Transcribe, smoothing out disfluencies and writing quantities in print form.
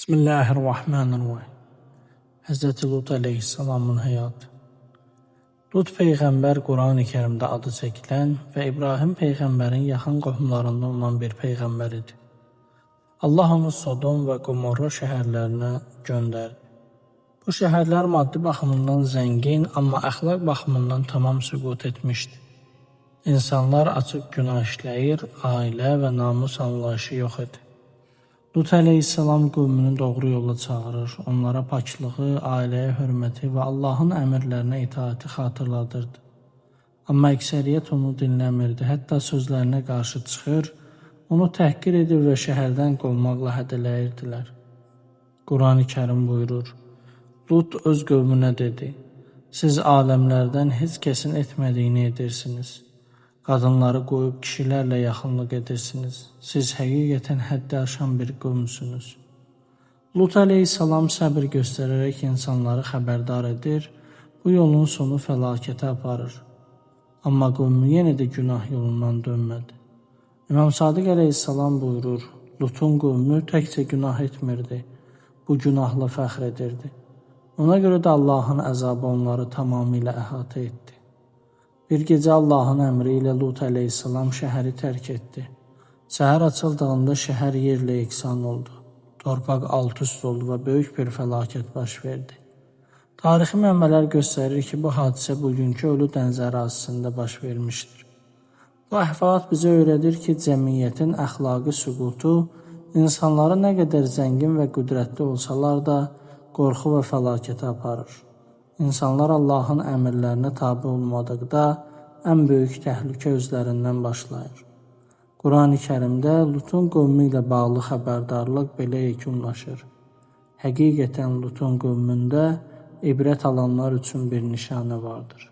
Bismillahirrahmanirrahim. Hz. Lut əleyhissalamın həyatı. Lut peyğəmbər Qurani Kərimdə adı çəkilən və İbrahim peyğəmbərin yaxın qohumlarından olan bir peyğəmbər idi. Allah onu Sodom və Gomorra şəhərlərinə göndərdi. Bu şəhərlər maddi baxımından zəngin, amma əxlaq baxımından tamam süqut etmişdi. İnsanlar açıq günah işləyir, ailə və namus anlayışı yox idi. Lut əleyhissalam qövmünü doğru yola çağırır, onlara paklığı, ailəyə hörməti və Allahın əmrlərinə itaati xatırladırdı. Amma əksəriyyət onu dinləmirdi, hətta sözlərinə qarşı çıxır, onu təhqir edir və şəhərdən qovmaqla hədələyirdilər. Qurani Kərim buyurur, Lut öz qövmünə dedi, siz aləmlərdən heç kəsin etmədiyini edirsiniz. Qadınları qoyub kişilərlə yaxınlıq edirsiniz. Siz həqiqətən həddi aşan bir qövmsünüz. Lut əleyhissalam səbir göstərərək insanları xəbərdar edir, bu yolun sonu fəlakətə aparır. Amma qövmü yenə də günah yolundan dönmədi. İmam Sadiq əleyhissalam buyurur, Lutun qövmü təkcə günah etmirdi, bu günahla fəxr edirdi. Ona görə də Allahın əzabı onları tamamilə əhatə etdi. Bir gecə Allahın əmri ilə Lut əleyhissalam şəhəri tərk etdi. Səhər açıldığında şəhər yerlə yeksan oldu. Torpaq alt-üst oldu və böyük bir fəlakət baş verdi. Tarixi mənbələr göstərir ki, bu hadisə bugünkü Ölü dəniz ərazisində baş vermişdir. Bu əhvalat bizə öyrədir ki, cəmiyyətin əxlaqi süqutu insanları nə qədər zəngin və qüdrətli olsalar da qorxu və fəlakətə aparır. İnsanlar Allahın əmrlərinə tabi olmadıqda ən böyük təhlükə özlərindən başlayır. Qurani Kərimdə Lutun qövmü ilə bağlı xəbərdarlıq belə yekunlaşır. Həqiqətən Lutun qövmündə ibrət alanlar üçün bir nişanə vardır.